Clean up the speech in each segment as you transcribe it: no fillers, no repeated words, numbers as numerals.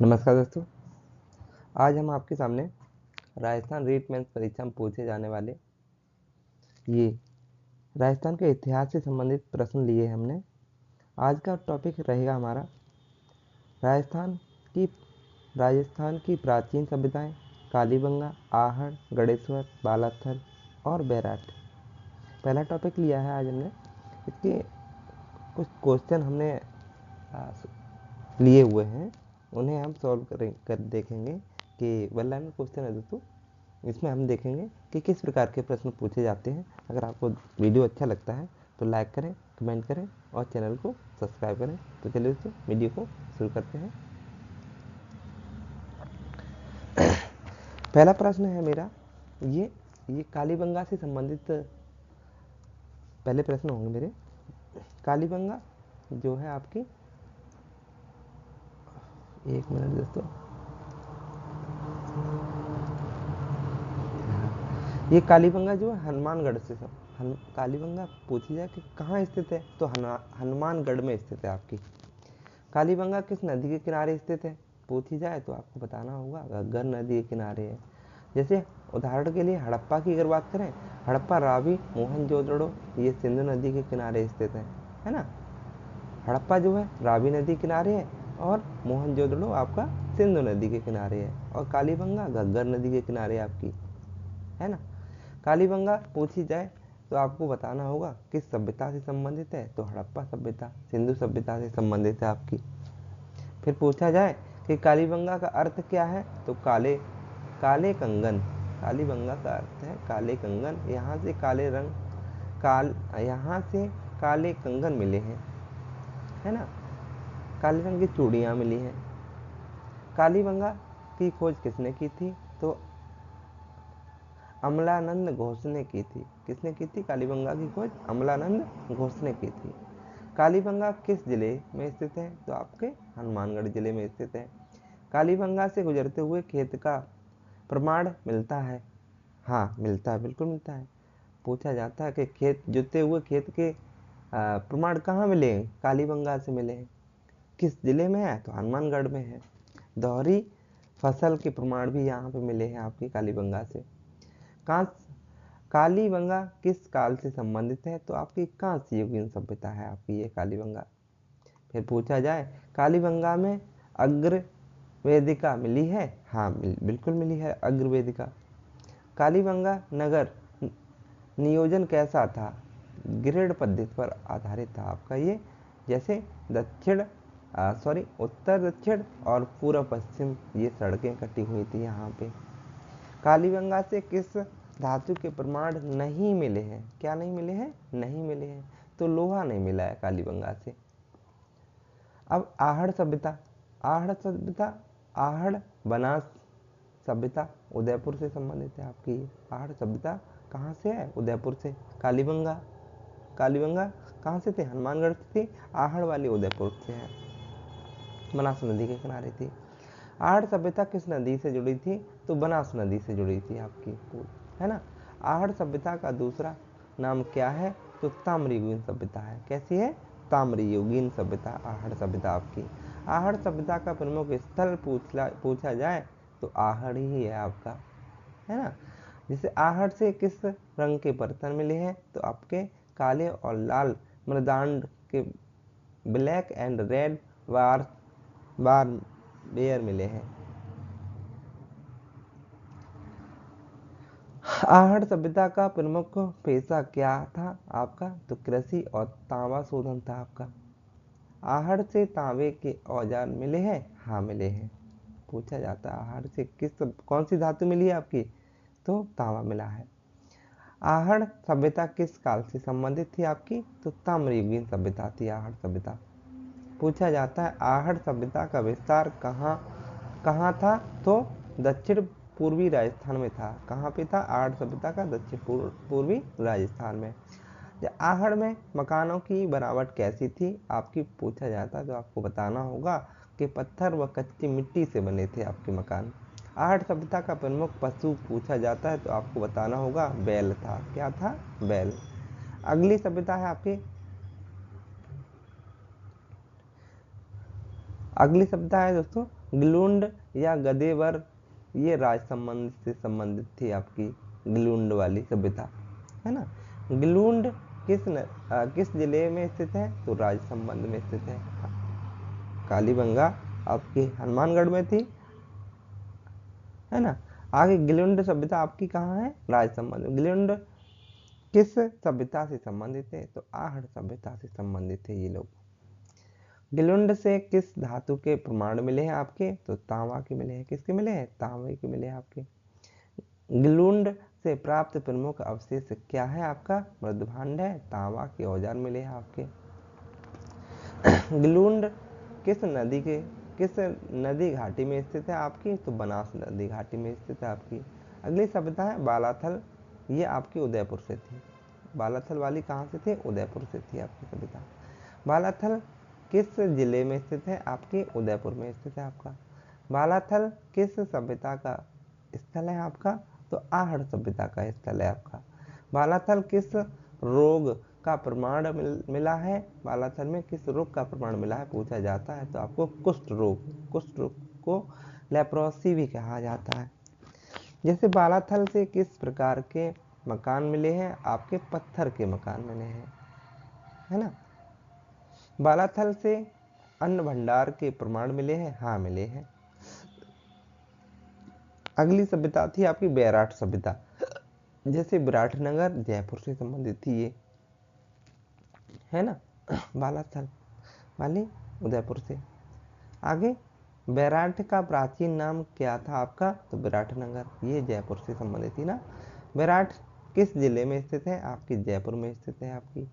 नमस्कार दोस्तों, आज हम आपके सामने राजस्थान रीट मेंस परीक्षा में पूछे जाने वाले ये राजस्थान के इतिहास से संबंधित प्रश्न लिए हैं हमने। आज का टॉपिक रहेगा हमारा राजस्थान की प्राचीन सभ्यताएं, कालीबंगा, आहड़, गणेश्वर, बालाथल और बैराट। पहला टॉपिक लिया है आज हमने। इसके कुछ क्वेश्चन हमने लिए हुए हैं, उन्हें हम सॉल्व कर देखेंगे कि वन लाइन में क्वेश्चन है दोस्तों। इसमें हम देखेंगे कि किस प्रकार के प्रश्न पूछे जाते हैं। अगर आपको वीडियो अच्छा लगता है तो लाइक करें, कमेंट करें और चैनल को सब्सक्राइब करें। तो चलिए दोस्तों वीडियो को शुरू करते हैं। पहला प्रश्न है मेरा, ये कालीबंगा से संबंधित पहले प्रश्न होंगे मेरे। कालीबंगा जो है आपकी, एक मिनट दोस्तों, ये कालीबंगा जो है हनुमानगढ़ से कालीबंगा पूछी जाए कि कहाँ स्थित है तो हनुमानगढ़ में स्थित है आपकी। कालीबंगा किस नदी के किनारे स्थित है पूछी जाए तो आपको बताना होगा घग्गर नदी के किनारे है। जैसे उदाहरण के लिए हड़प्पा की अगर बात करें, हड़प्पा रावी मोहनजोदड़ो ये सिंधु नदी के किनारे स्थित है ना। हड़प्पा जो है रावी नदी किनारे है और मोहनजोदड़ो आपका सिंधु नदी के किनारे है और कालीबंगा घग्गर नदी के किनारे आपकी, है ना। कालीबंगा पूछी जाए तो आपको बताना होगा किस सभ्यता से संबंधित है तो हड़प्पा सभ्यता सिंधु सभ्यता से संबंधित है आपकी। फिर पूछा जाए कि कालीबंगा का अर्थ क्या है तो काले कंगन। कालीबंगा का अर्थ है काले कंगन। यहाँ से काले कंगन मिले हैं, है ना। काले रंग की चूड़ियाँ मिली हैं। कालीबंगा की खोज किसने की थी तो अमलानंद घोष ने की थी। किसने की थी कालीबंगा की खोज? अमलानंद घोष ने की थी। कालीबंगा किस जिले में स्थित है तो आपके हनुमानगढ़ जिले में स्थित है। कालीबंगा से गुजरते हुए खेत का प्रमाण मिलता है? हाँ मिलता है, बिल्कुल मिलता है। पूछा जाता है कि खेत जुते हुए खेत के प्रमाण कहाँ मिले हैं? कालीबंगा से मिले हैं। किस जिले में है तो हनुमानगढ़ में है। दोहरी फसल के प्रमाण भी यहाँ पे मिले हैं आपकी कालीबंगा से। कालीबंगा किस काल से संबंधित है तो आपकी कांस्य युगीन सभ्यता है आपकी ये कालीबंगा। फिर पूछा जाए कालीबंगा में अग्र वेदिका मिली है? हाँ बिल्कुल मिली है अग्र वेदिका। कालीबंगा नगर नियोजन कैसा था? ग्रिड पद्धति पर आधारित था आपका ये। जैसे उत्तर दक्षिण और पूर्व पश्चिम ये सड़कें कटी हुई थी यहाँ पे। कालीबंगा से किस धातु के प्रमाण नहीं मिले हैं? क्या नहीं मिले हैं? नहीं मिले हैं, तो लोहा नहीं मिला है कालीबंगा से। अब आहड़ सभ्यता, आहड़ बनास सभ्यता उदयपुर से संबंधित है आपकी। आहड़ सभ्यता कहाँ से है? उदयपुर से। कालीबंगा कहाँ से थे? हनुमानगढ़ से थी। आहड़ वाली उदयपुर से है, बनास नदी के किनारे थी। आहड़ सभ्यता किस नदी से जुड़ी थी तो बनास नदी से जुड़ी थी आपकी, है ना। आहड़ सभ्यता का दूसरा नाम क्या है तो ताम्रयुगीन सभ्यता है। कैसी है? ताम्रयुगीन सभ्यता आहड़ सभ्यता आपकी। आहड़ सभ्यता का प्रमुख स्थल पूछा जाए तो आहड़ ही है आपका, है ना। जैसे आहड़ से किस रंग के बर्तन मिले हैं तो आपके काले और लाल मृदांड के ब्लैक एंड रेड बारवेयर मिले हैं। आहड़ सभ्यता का प्रमुख पेशा क्या था आपका तो कृषि और तांबा शोधन था आपका। आहड़ से तांबे के औजार मिले हैं? हाँ मिले हैं। पूछा जाता है आहड़ से कौन सी धातु मिली है आपकी तो तांबा मिला है। आहड़ सभ्यता किस काल से संबंधित थी आपकी तो ताम्रयुगीन सभ्यता थी आहड़ सभ्यता। पूछा जाता है आहड़ सभ्यता का विस्तार कहाँ था तो दक्षिण पूर्वी राजस्थान में था। कहाँ पे था? आहड़ सभ्यता का दक्षिण पूर्वी राजस्थान में। आहड़ में मकानों की बनावट कैसी थी आपकी? पूछा जाता है तो आपको बताना होगा कि पत्थर व कच्ची मिट्टी से बने थे आपके मकान। आहड़ सभ्यता का प्रमुख पशु पूछा जाता है तो आपको बताना होगा बैल था। क्या था? बैल। अगली सभ्यता है आपकी, अगली सभ्यता है दोस्तों गिलुंड या गदेवर, ये राज संबंध से संबंधित थी आपकी गिलुंड वाली सभ्यता, है ना। गिलुंड किस जिले में स्थित है, तो राज संबंध में स्थित है। कालीबंगा आपकी हनुमानगढ़ में थी, है ना। आगे गिलुंड सभ्यता आपकी कहाँ है, राज संबंध में। गिलुंड किस सभ्यता से संबंधित है, तो आहड़ सभ्यता से संबंधित है ये लोग। गिलुंड से किस धातु के प्रमाण मिले हैं आपके, तो तांबा के मिले हैं। किसके मिले हैं, तांबे के मिले हैं आपके। गिलुंड से प्राप्त प्रमुख अवशेष क्या है आपका, मृदभांड है, तांबा के औजार मिले हैं आपके। गिलुंड किस नदी घाटी में स्थित है आपकी, तो बनास नदी घाटी में स्थित है आपकी। अगली सभ्यता है बालाथल, ये आपकी उदयपुर से थी। बालाथल वाली कहाँ से थी, उदयपुर से थी आपकी सभ्यता। बालाथल किस जिले में स्थित है, आपके उदयपुर में स्थित है आपका। बालाथल किस सभ्यता का स्थल है आपका, तो आहड़ सभ्यता का स्थल है आपका। बालाथल किस रोग का प्रमाण मिला है, बालाथल में किस रोग का प्रमाण मिला है पूछा जाता है, तो आपको कुष्ठ रोग को लेप्रोसी भी कहा जाता है। जैसे बालाथल से किस प्रकार के मकान मिले हैं, आपके पत्थर के मकान मिले हैं, है ना। बालाथल से अन्न भंडार के प्रमाण मिले हैं, हाँ मिले हैं। अगली सभ्यता थी आपकी बैराट सभ्यता, जैसे विराटनगर जयपुर से संबंधित थी ये, है ना। बालाथल वाली उदयपुर से। आगे बैराट का प्राचीन नाम क्या था आपका, तो विराटनगर, ये जयपुर से संबंधित थी ना। बैराट किस जिले में स्थित है, आपकी जयपुर में स्थित है आपकी।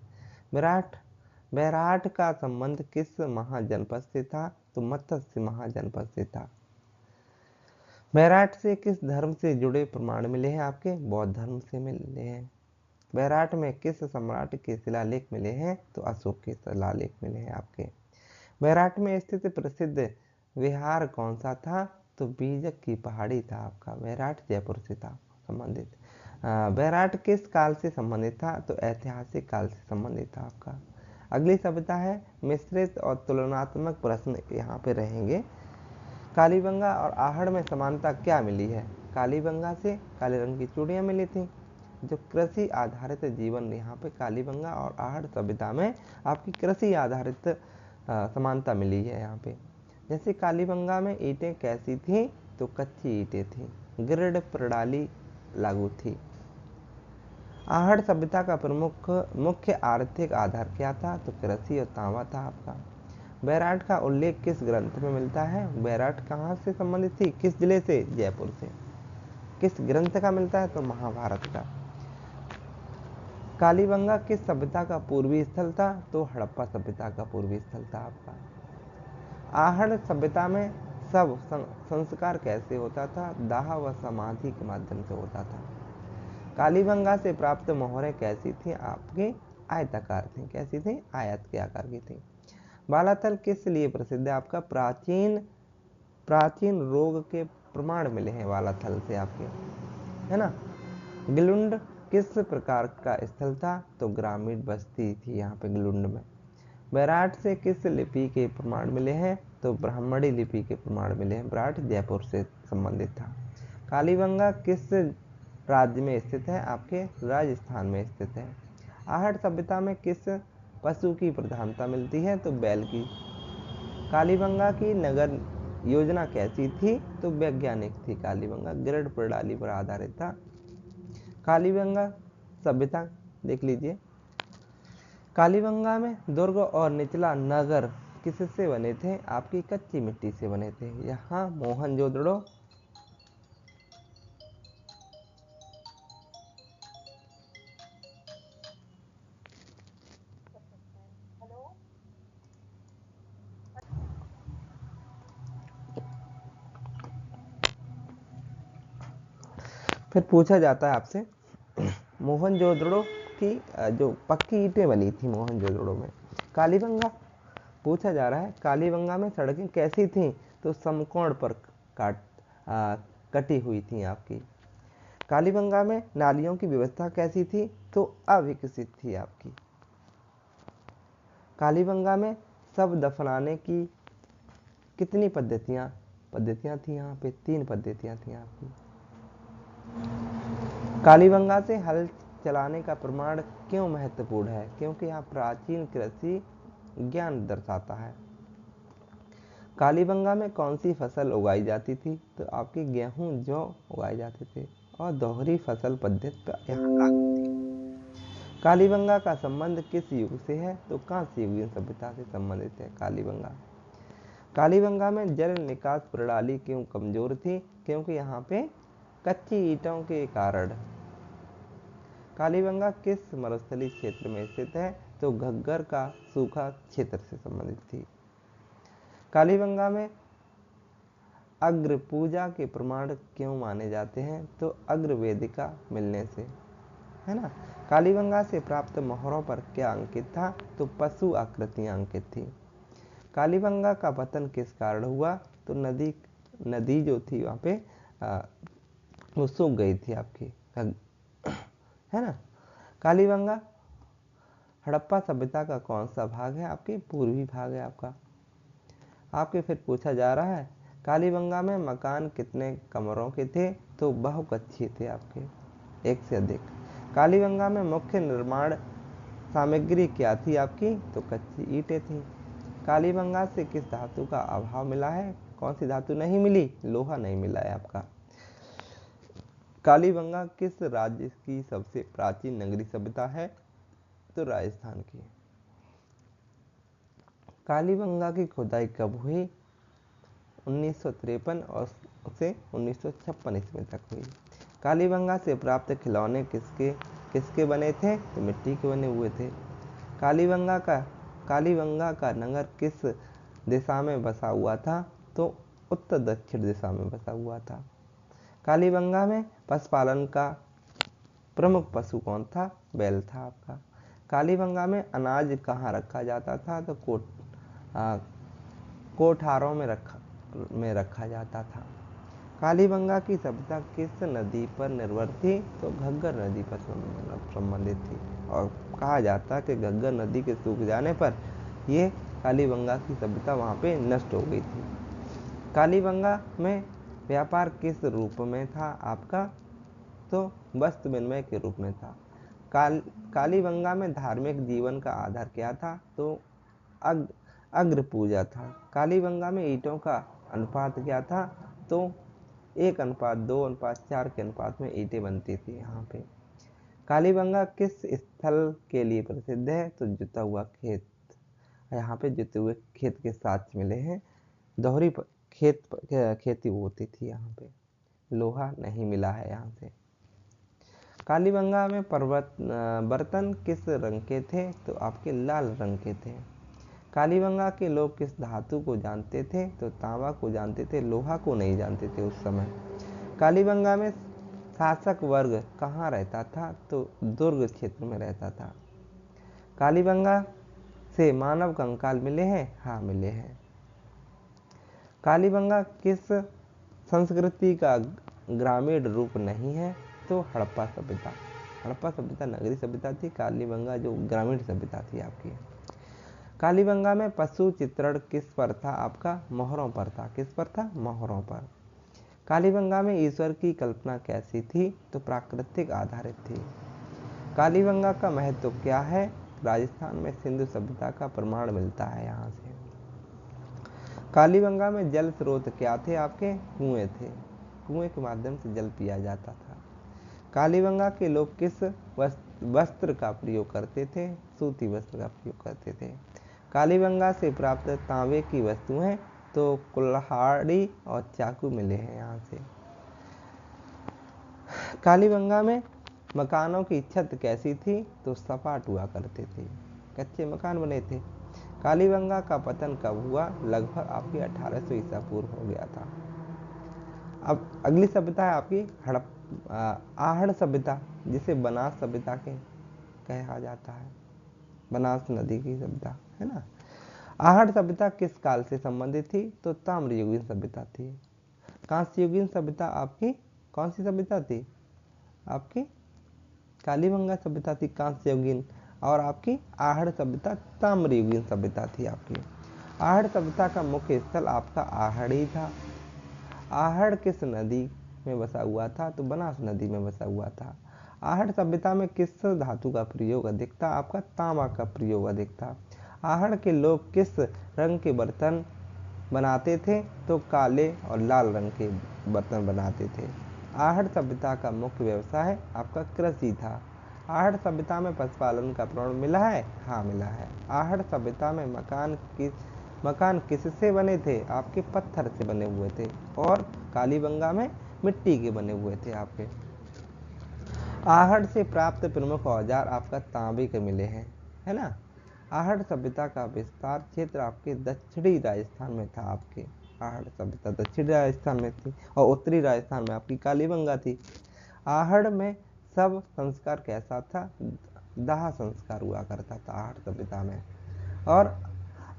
बैराट का संबंध किस महाजनपद से था, तो मत्स्य महाजनपद से था। बैराट से किस धर्म से जुड़े प्रमाण मिले हैं आपके, बौद्ध धर्म से मिले हैं। बैराट में किस सम्राट के शिलालेख मिले हैं, तो अशोक के शिलालेख मिले हैं आपके। बैराट में स्थित प्रसिद्ध विहार कौन सा था, तो बीजक की पहाड़ी था आपका। बैराट जयपुर से था संबंधित। बैराट किस काल से संबंधित था, तो ऐतिहासिक काल से संबंधित था आपका। अगली सभ्यता है मिश्रित और तुलनात्मक प्रश्न यहाँ पे रहेंगे। कालीबंगा और आहड़ में समानता क्या मिली है, कालीबंगा से काले रंग की चूड़ियाँ मिली थी। जो कृषि आधारित जीवन, यहाँ पे कालीबंगा और आहड़ सभ्यता में आपकी कृषि आधारित समानता मिली है यहाँ पे। जैसे कालीबंगा में ईंटें कैसी थी, तो कच्ची ईंटें थी, ग्रिड प्रणाली लागू थी। आहड़ सभ्यता का मुख्य आर्थिक आधार क्या था, तो कृषि और तांबा था आपका। बैराट का उल्लेख किस ग्रंथ में मिलता है, बैराट कहाँ से संबंधित थी, किस जिले से, जयपुर से। किस ग्रंथ का मिलता है, तो महाभारत का। कालीबंगा किस सभ्यता का पूर्वी स्थल था, तो हड़प्पा सभ्यता का पूर्वी स्थल था आपका। आहड़ सभ्यता में सब संस्कार कैसे होता था, दाह व समाधि के माध्यम से होता था। कालीबंगा से प्राप्त मोहरें कैसी थी आपकी, आयताकार थी। कैसी थी, आयत के आकार की थी। बालाथल किस लिए प्रसिद्ध है आपका, प्राचीन रोग के प्रमाण मिले हैं बालाथल से आपके, है ना। गिलुंड किस प्रकार का स्थल था, तो ग्रामीण बस्ती थी यहाँ पे गिलुंड में। बैराट से किस लिपि के प्रमाण मिले हैं, तो ब्राह्मणी लिपि के प्रमाण मिले हैं। बैराट जयपुर से संबंधित था। कालीबंगा किस राज्य में स्थित है, आपके राजस्थान में स्थित है। आहड़ सभ्यता में किस पशु की प्रधानता मिलती है, तो बैल की। कालीबंगा की नगर योजना कैसी थी, तो वैज्ञानिक थी। कालीबंगा ग्रिड प्रणाली पर आधारित था। कालीबंगा सभ्यता देख लीजिए। कालीबंगा में दुर्ग और निचला नगर किससे बने थे, आपकी कच्ची मिट्टी से बने थे। यहाँ मोहनजोदड़ो फिर पूछा जाता है आपसे मोहनजोदड़ो की जो पक्की ईंटें बनी थी मोहनजोदड़ो में। कालीबंगा पूछा जा रहा है, कालीबंगा में सड़कें कैसी थीं, तो समकोण पर कटी हुई थी आपकी। कालीबंगा में नालियों की व्यवस्था कैसी थी, तो अविकसित थी आपकी। कालीबंगा में शव दफनाने की कितनी पद्धतियां पद्धतियां थी यहाँ पे, 3 पद्धतियां थी आपकी। कालीबंगा से हल चलाने का प्रमाण क्यों महत्वपूर्ण है? क्योंकि यहाँ प्राचीन कृषि ज्ञान दर्शाता है। कालीबंगा में कौन सी फसल उगाई जाती थी? तो आपकी गेहूं, जौ उगाए जाते थे और दोहरी फसल पद्धति यहाँ लागू थी। कालीबंगा का संबंध किस युग से है? तो कांस्य युगीन सभ्यता से संबंधित है कालीबंगा। कालीबंगा में जल निकास प्रणाली क्यों कमजोर थी? क्योंकि यहाँ पे कच्ची ईंटों के कारण। कालीबंगा किस मरुस्थलीय क्षेत्र में स्थित है? तो घग्गर का सूखा क्षेत्र से संबंधित थी। कालीबंगा में अग्र पूजा के प्रमाण क्यों माने जाते हैं? तो अग्र वेदिका मिलने से, है ना। कालीबंगा से प्राप्त मोहरों पर क्या अंकित था? तो पशु आकृतियां अंकित थी। कालीबंगा का पतन किस कारण हुआ? तो नदी जो थी वहाँ पे वो सूख गई थी आपकी, है ना। कालीबंगा हड़प्पा सभ्यता का कौन सा भाग है? आपके पूर्वी भाग है आपका। आपके फिर पूछा जा रहा है कालीबंगा में मकान कितने कमरों के थे? तो बहुकक्षीय थे आपके, एक से अधिक। कालीबंगा में मुख्य निर्माण सामग्री क्या थी आपकी? तो कच्ची ईंटें थी। कालीबंगा से किस धातु का अभाव मिला है? कौन सी धातु नहीं मिली? लोहा नहीं मिला है आपका। कालीबंगा किस राज्य की सबसे प्राचीन नगरी सभ्यता है? तो राजस्थान की। कालीबंगा की खुदाई कब हुई? 1953 और से 1956 ईस्वी तक हुई। कालीबंगा से प्राप्त खिलौने किसके किसके बने थे? तो मिट्टी के बने हुए थे। कालीबंगा का नगर किस दिशा में बसा हुआ था? तो उत्तर दक्षिण दिशा में बसा हुआ था। कालीबंगा में पशुपालन का प्रमुख पशु कौन था? बैल था आपका। कालीबंगा में अनाज कहाँ रखा जाता था? तो कोठारों में रखा जाता था। कालीबंगा की सभ्यता किस नदी पर निर्भर थी? तो घग्गर नदी पर संबंधित थी और कहा जाता है कि घग्गर नदी के सूख जाने पर ये कालीबंगा की सभ्यता वहाँ पे नष्ट हो गई थी। कालीबंगा में व्यापार किस रूप में था आपका? तो वस्तु विनिमय के रूप में था। कालीबंगा में धार्मिक जीवन का आधार क्या था? तो अग्र पूजा था। कालीबंगा में ईंटों का अनुपात क्या था? तो 1:2:4 के अनुपात में ईंटें बनती थी यहाँ पे। कालीबंगा किस स्थल के लिए प्रसिद्ध है? तो जुता हुआ खेत। यहाँ पे जुते हुए खेत के साथ मिले हैं। दोहरी खेती होती थी यहाँ पे। लोहा नहीं मिला है यहाँ से। कालीबंगा में बर्तन किस रंग के थे? तो आपके लाल रंग के थे। कालीबंगा के लोग किस धातु को जानते थे? तो तांबा को जानते थे, लोहा को नहीं जानते थे उस समय। कालीबंगा में शासक वर्ग कहाँ रहता था? तो दुर्ग क्षेत्र में रहता था। कालीबंगा से मानव कंकाल मिले हैं? हाँ मिले हैं। कालीबंगा किस संस्कृति का ग्रामीण रूप नहीं है? तो हड़प्पा सभ्यता। हड़प्पा सभ्यता नगरीय सभ्यता थी, कालीबंगा जो ग्रामीण सभ्यता थी आपकी। कालीबंगा में पशु चित्रण किस पर था आपका? मोहरों पर था। किस पर था? मोहरों पर। कालीबंगा में ईश्वर की कल्पना कैसी थी? तो प्राकृतिक आधारित थी। कालीबंगा का महत्व क्या है? राजस्थान में सिंधु सभ्यता का प्रमाण मिलता है यहाँ से। कालीबंगा में जल स्रोत क्या थे आपके? कुएं थे। कुएं के माध्यम से जल पिया जाता था। कालीबंगा के लोग किस वस्त्र का प्रयोग करते थे? सूती वस्त्र का प्रयोग करते थे। कालीबंगा से प्राप्त तांबे की वस्तुएं तो कुल्हाड़ी और चाकू मिले हैं यहाँ से। कालीबंगा में मकानों की छत कैसी थी? तो सपाट हुआ करते थे, कच्चे मकान बने थे। कालीबंगा का पतन कब हुआ? लगभग आपकी 1800 ईसा पूर्व हो गया था। अब अगली सभ्यता है आपकी आहड़ सभ्यता, जिसे बनास सभ्यता के कहा जाता है। बनास नदी की सभ्यता, है ना। आहड़ सभ्यता किस काल से संबंधित थी? तो ताम्रयुगीन सभ्यता थी। कांस्ययुगीन सभ्यता आपकी कौन सी सभ्यता थी? आपकी कालीबंगा सभ्यता थी कांस्ययुगीन, और आपकी आहड़ सभ्यता ताम्रयुगीन सभ्यता थी आपकी। आहड़ सभ्यता का मुख्य स्थल आपका आहड़ ही था। आहड़ किस नदी में बसा हुआ था? तो बनास नदी में बसा हुआ था। आहड़ सभ्यता में किस धातु का प्रयोग अधिक था? आपका तांबा का प्रयोग अधिक था। आहड़ के लोग किस रंग के बर्तन बनाते थे? तो काले और लाल रंग के बर्तन बनाते थे। आहड़ सभ्यता का मुख्य व्यवसाय आपका कृषि था। आहड़ सभ्यता में पशुपालन का प्रमाण मिला है? हाँ मिला है। आहड़ सभ्यता में मकान किससे बने थे? आपके पत्थर से बने हुए थे। और कालीबंगा में मिट्टी के बने हुए थे आपके। आहड़ से प्राप्त प्रमुख औजार आपका तांबे के मिले हैं, है ना। आहड़ सभ्यता का विस्तार क्षेत्र आपके दक्षिणी राजस्थान में था आपके। आहड़ सभ्यता दक्षिणी राजस्थान में थी और उत्तरी राजस्थान में आपकी कालीबंगा थी। आहड़ में सब संस्कार कैसा था? दाह संस्कार हुआ करता था आहड़ सभ्यता में। और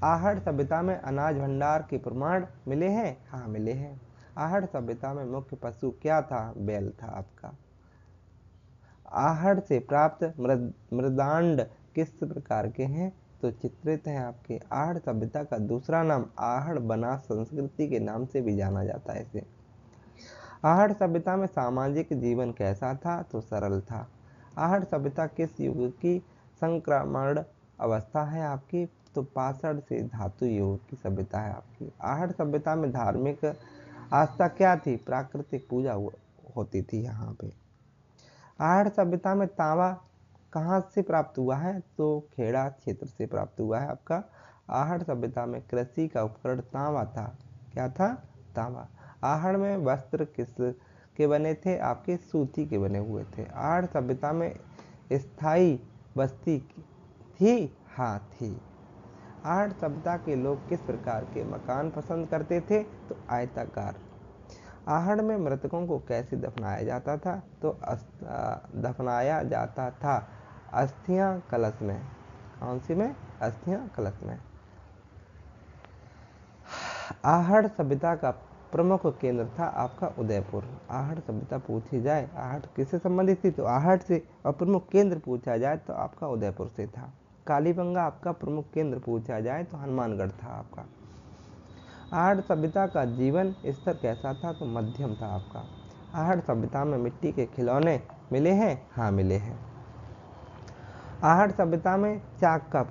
आहड़ सभ्यता में अनाज भंडार के प्रमाण मिले हैं? हाँ मिले हैं। आहड़ सभ्यता में मुख्य पशु क्या था? बैल था आपका। आहड़ से प्राप्त मृदांड किस प्रकार के हैं? तो चित्रित हैं आपके। आहड़ सभ्यता का दूसरा नाम आहड़ बनास संस्कृति के नाम से भी जाना जाता है इसे। आहड़ सभ्यता में सामाजिक जीवन कैसा था? तो सरल था। आहड़ सभ्यता किस युग की संक्रमण अवस्था है आपकी? तो पाषाण से धातु युग की सभ्यता है आपकी। आहड़ सभ्यता में धार्मिक आस्था क्या थी? प्राकृतिक पूजा होती थी यहाँ पे। आहड़ सभ्यता में तांबा कहाँ से प्राप्त हुआ है? तो खेड़ा क्षेत्र से प्राप्त हुआ है आपका। आहड़ सभ्यता में कृषि का उपकरण तांबा था। क्या था? तांबा। आहड़ में वस्त्र किस के बने थे? आपके सूती के बने हुए थे। आहड़ सभ्यता में स्थायी बस्ती थी? हाँ थी। आहड़ सभ्यता के लोग किस प्रकार के मकान पसंद करते थे? तो आयताकार। आहड़ में मृतकों को कैसे दफनाया जाता था? तो दफनाया जाता था अस्थियां कलश में। कौन सी में? अस्थियां कलश में। आहड़ सभ्यता का प्रमुख केंद्र था आपका उदयपुर। आहड़ सभ्यता पूछी जाए आहड़ किससे संबंधित थी? तो आहड़ से। और प्रमुख केंद्र पूछा जाए तो आपका उदयपुर से था। कालीबंगा आपका प्रमुख केंद्र पूछा जाए तो हनुमानगढ़ था आपका। आहड़ सभ्यता का जीवन स्तर कैसा था? तो मध्यम था आपका। आहड़ सभ्यता में मिट्टी के खिलौने मिले हैं? हाँ मिले हैं। आहड़ सभ्यता में चाक का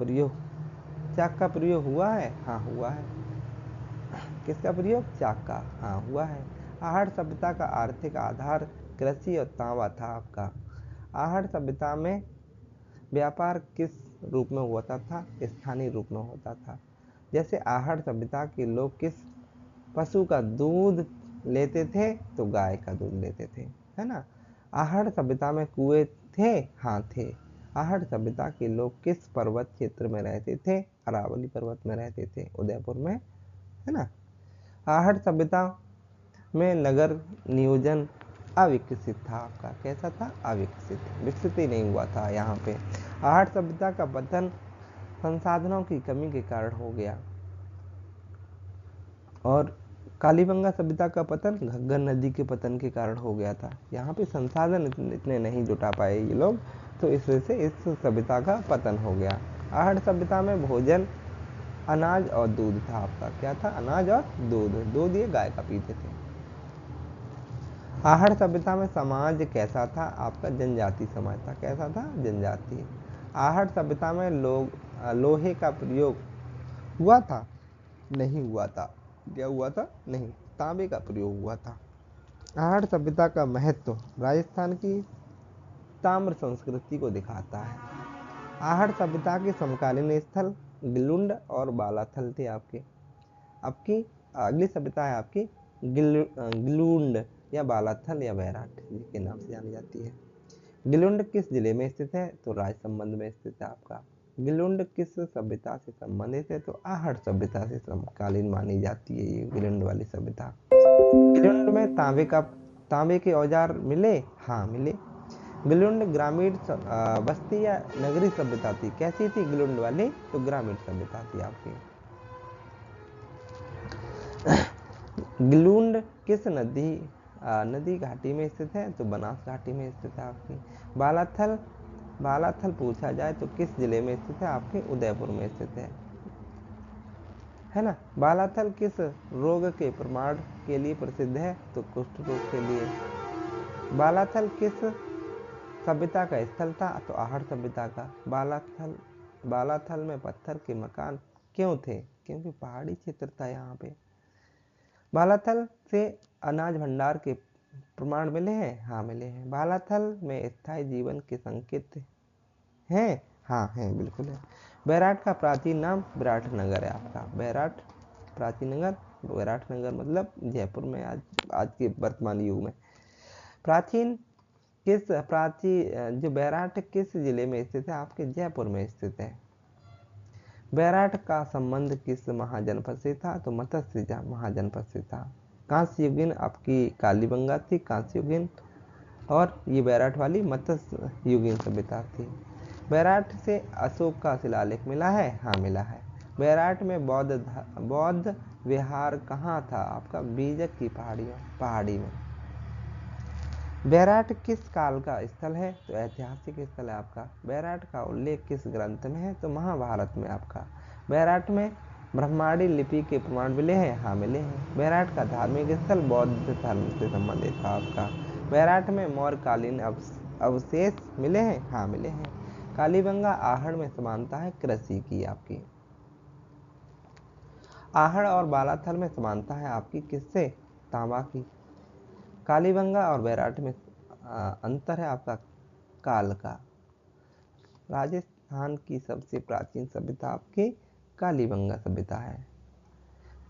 प्रयोग हुआ है? हाँ हुआ है। किसका प्रयोग? चाक का। हाँ हुआ है। आहड़ सभ्यता का आर्थिक आधार कृषि और तांबा था आपका। आहड़ सभ्यता में व्यापार किस रूप में होता था? स्थानीय रूप में होता था। जैसे आहड़ सभ्यता के लोग किस पशु का दूध लेते थे? तो गाय का दूध लेते थे, है ना। आहड़ सभ्यता में कुएं थे? हाँ थे। आहड़ सभ्यता के लोग किस पर्वत क्षेत्र में रहते थे? अरावली पर्वत में रहते थे, उदयपुर में, है ना। आहड़ सभ्यता में नगर नियोजन अविकसित था आपका। कैसा था? अविकसित, विकसित ही नहीं हुआ था यहाँ पे। आहड़ सभ्यता का पतन संसाधनों की कमी के कारण हो गया। और कालीबंगा सभ्यता का पतन घग्गर नदी के पतन के कारण हो गया था। यहाँ पे संसाधन इतने नहीं जुटा पाए ये लोग, तो इस वजह से इस सभ्यता का पतन हो गया। आहड़ सभ्यता में भोजन अनाज और दूध था आपका। क्या था? अनाज और दूध। दूध ये गाय का पीते थे। आहड़ सभ्यता में समाज कैसा था आपका? जनजाति समाज था। कैसा था? जनजाति। आहड़ सभ्यता में लोहे का प्रयोग हुआ था? नहीं हुआ था। क्या हुआ था? नहीं, तांबे का प्रयोग हुआ था। आहड़ सभ्यता का महत्व राजस्थान की ताम्र संस्कृति को दिखाता है। आहड़ सभ्यता के समकालीन स्थल गिलुंड और बालाथल थे आपके। आपकी अगली सभ्यता है आपकी गिलुंड या बालाथल या बैराट के नाम से जानी जाती है। गिलुंड किस जिले में स्थित है? तो राजसमंद में स्थित है आपका। गिलुंड किस सभ्यता से संबंधित है? तो आहड़ सभ्यता से समकालीन मानी जाती है ये गिलुंड वाली सभ्यता। गिलुंड में तांबे के औजार मिले? हाँ मिले। गिलुंड ग्रामीण बस्ती या नगरी सभ्यता थी? कैसी थी गिलुंड वाली? तो ग्रामीण सभ्यता थी आपकी। गिलुंड किस नदी घाटी में स्थित है? तो बनास घाटी में स्थित है आपकी। बालाथल पूछा जाए तो किस जिले में स्थित है? आपके उदयपुर में स्थित है। है ना। बालाथल किस रोग के प्रमाण के लिए प्रसिद्ध है? तो कुष्ठ रोग के लिए। बालाथल किस सभ्यता का स्थल था? तो आहड़ सभ्यता का। बालाथल में पत्थर के मकान क्यों थे? क्योंकि पहाड़ी क्षेत्र था यहाँ पे। बालाथल से अनाज भंडार के प्रमाण मिले हैं? हाँ मिले हैं। बालाथल में स्थायी जीवन के संकेत हैं? हाँ हैं, बिल्कुल है। बैराट का प्राचीन नाम विराटनगर है आपका। बैराट प्राचीन नगर, विराटनगर मतलब जयपुर में आज के वर्तमान युग में। जो बैराट किस जिले में स्थित है? आपके जयपुर में स्थित है। बैराट का संबंध किस महाजनपद से था? तो मत्स्य महाजनपद से था। कांस्य युगीन आपकी कालीबंगा थी, कांस्य युगीन, और ये बैराट वाली मत्स्य युगीन सभ्यता थी। बैराट से अशोक का शिलालेख मिला है? हाँ मिला है। बैराट में बौद्ध विहार कहाँ था? आपका बीजक की पहाड़ी में। बैराट किस काल का स्थल है? तो ऐतिहासिक स्थल है आपका। बैराट का उल्लेख किस ग्रंथ में है? तो महाभारत में आपका। बैराट में ब्रह्मांडी लिपि के प्रमाण मिले हैं? हाँ मिले हैं। बैराट का धार्मिक स्थल बौद्ध धर्म से संबंधित था आपका। बैराट में मौर्यकालीन अवशेष मिले हैं? हाँ मिले हैं। कालीबंगा आहड़ में समानता है कृषि की आपकी। आहड़ और बालाथल में समानता है आपकी किससे? तांबा की। कालीबंगा और बैराट में अंतर है आपका काल का। राजस्थान की सबसे प्राचीन सभ्यता आपकी कालीबंगा सभ्यता है।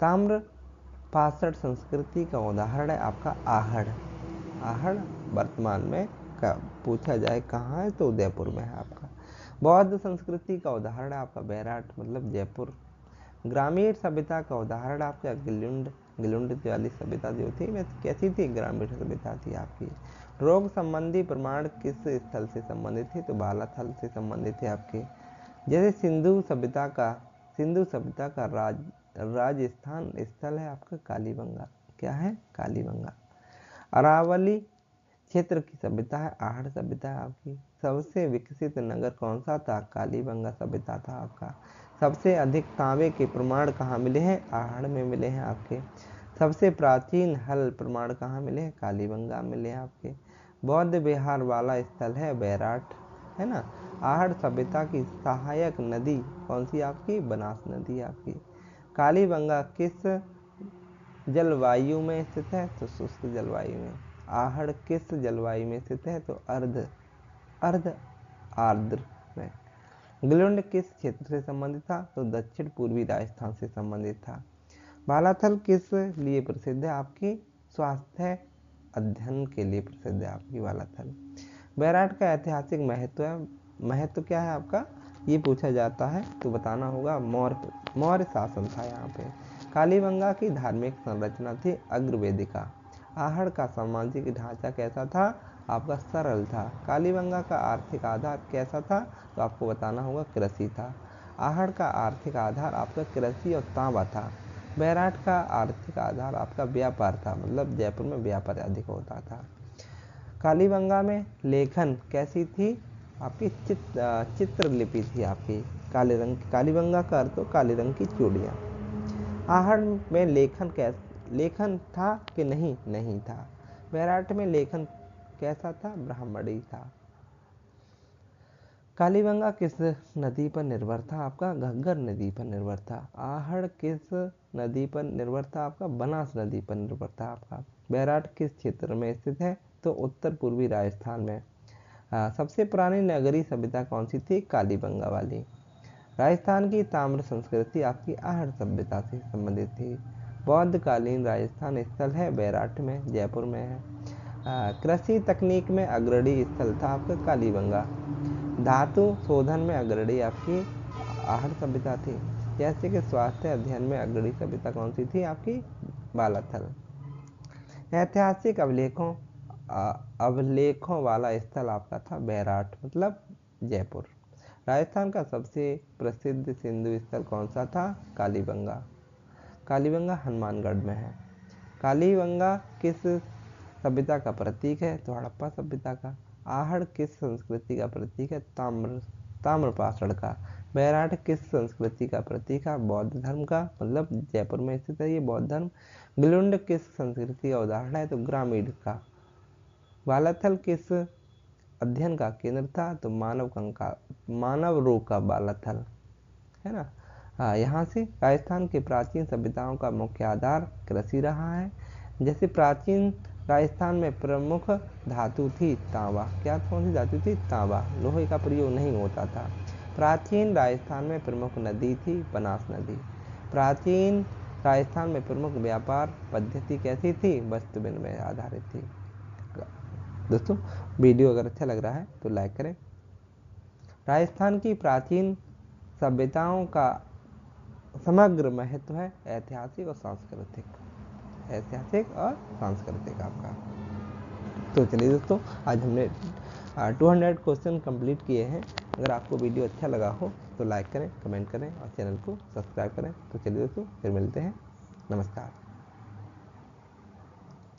ताम्र पाषाण संस्कृति का उदाहरण है आपका आहड़। आहड़ वर्तमान में पूछा जाए कहाँ है? तो उदयपुर में है आपका। बौद्ध संस्कृति का उदाहरण है आपका बैराट मतलब जयपुर। ग्रामीण सभ्यता का उदाहरण आपका गिलुंड वाली सभ्यता जो थी वह कैसी थी? ग्रामीण सभ्यता थी आपकी। रोग संबंधी प्रमाण किस स्थल से संबंधित थे? तो बालाथल से संबंधित थे आपके। जैसे सिंधु सभ्यता का राजस्थान स्थल है आपका कालीबंगा। क्या है? कालीबंगा। अरावली क्षेत्र की सभ्यता है आहड़ सभ्यता है आपकी। सबसे विकसित नगर कौन सा था? कालीबंगा सभ्यता था आपका। सबसे अधिक तांबे के प्रमाण कहाँ मिले हैं? आहड़ में मिले हैं आपके। सबसे प्राचीन हल प्रमाण कहाँ मिले हैं? कालीबंगा मिले हैं आपके। बौद्ध विहार वाला स्थल है बैराट, है ना। आहड़ सभ्यता की सहायक नदी कौन सी आपकी? बनास नदी आपकी। कालीबंगा किस जलवायु में स्थित है? तो शुष्क जलवायु में। आहड़ किस जलवायु में स्थित है? तो अर्ध आर्द्र में। गिलुंड किस क्षेत्र से संबंधित था? तो दक्षिण पूर्वी राजस्थान से संबंधित था। बालाथल किस लिए प्रसिद्ध है? आपकी स्वास्थ्य अध्ययन के लिए प्रसिद्ध है आपकी बालाथल। बैराट का ऐतिहासिक महत्व क्या है आपका? ये पूछा जाता है तो बताना होगा मौर्य शासन था यहाँ पे। कालीबंगा की धार्मिक संरचना थी अग्रवेदिका। आहड़ का सामाजिक ढांचा कैसा था? आपका सरल था। कालीबंगा का आर्थिक आधार कैसा था? तो आपको बताना होगा कृषि था। आहड़ का आर्थिक आधार आपका कृषि और तांबा था। बैराट का आर्थिक आधार आपका व्यापार था, मतलब जयपुर में व्यापार अधिक होता था। कालीबंगा में लेखन कैसी थी? आपकी चित्रलिपि थी आपकी काले रंग की। कालीबंगा का अर्थ काले रंग की चूड़ियाँ। आहड़ में लेखन था कि नहीं? नहीं था। बैराट में लेखन कैसा था? ब्राह्मणी था। कालीबंगा किस नदी पर निर्भर था? आपका घग्गर नदी पर निर्भर था। आहड़ किस नदी पर निर्भर था? आपका बनास नदी पर निर्भर था आपका। बैराट किस क्षेत्र में स्थित है? तो उत्तर पूर्वी राजस्थान में। सबसे पुरानी नगरीय सभ्यता कौन सी थी? कालीबंगा वाली। राजस्थान की ताम्र संस्कृति आपकी आहड़ सभ्यता से संबंधित थी। बौद्ध कालीन राजस्थान स्थल है बैराट में, जयपुर में है। कृषि तकनीक में अग्रणी स्थल था आपका कालीबंगा। धातु शोधन में अग्रणी आपकी आहड़ सभ्यता थी। जैसे कि स्वास्थ्य अध्ययन में अग्रणी सभ्यता कौन सी थी? आपकी बालाथल। ऐतिहासिक अभिलेखों वाला स्थल आपका था बैराट मतलब जयपुर। राजस्थान का सबसे प्रसिद्ध सिंधु स्थल कौन सा था? कालीबंगा। कालीबंगा हनुमानगढ़ में है। कालीबंगा किस सभ्यता का प्रतीक है? तो हड़प्पा सभ्यता का। आहड़ किस संस्कृति का प्रतीक है? ताम्रपाषाण का। बैराट किस संस्कृति का प्रतीक है? बौद्ध धर्म का, मतलब जयपुर में स्थित है ये बौद्ध धर्म। गिलुंड किस संस्कृति का उदाहरण है? तो ग्रामीण का। बालाथल किस अध्ययन का केंद्र था? तो मानव रोग का बालाथल, है ना। हाँ, यहाँ से राजस्थान के प्राचीन सभ्यताओं का मुख्य आधार कृषि रहा है। जैसे प्राचीन राजस्थान में प्रमुख धातु थी तांबा। क्या कौन सी धातु थी? तांबा। लोहे का प्रयोग नहीं होता था। प्राचीन राजस्थान में प्रमुख नदी थी बनास नदी। प्राचीन राजस्थान में प्रमुख व्यापार पद्धति कैसी थी? वस्तु विनिमय आधारित थी। दोस्तों, वीडियो अगर अच्छा लग रहा है तो लाइक करें। राजस्थान की प्राचीन सभ्यताओं का समग्र महत्व है ऐतिहासिक और सांस्कृतिक। ऐतिहासिक और सांस्कृतिक आपका। तो चलिए दोस्तों, आज हमने 200 क्वेश्चन कंप्लीट किए हैं। अगर आपको वीडियो अच्छा लगा हो तो लाइक करें, कमेंट करें और चैनल को सब्सक्राइब करें। तो चलिए दोस्तों, फिर मिलते हैं। नमस्कार।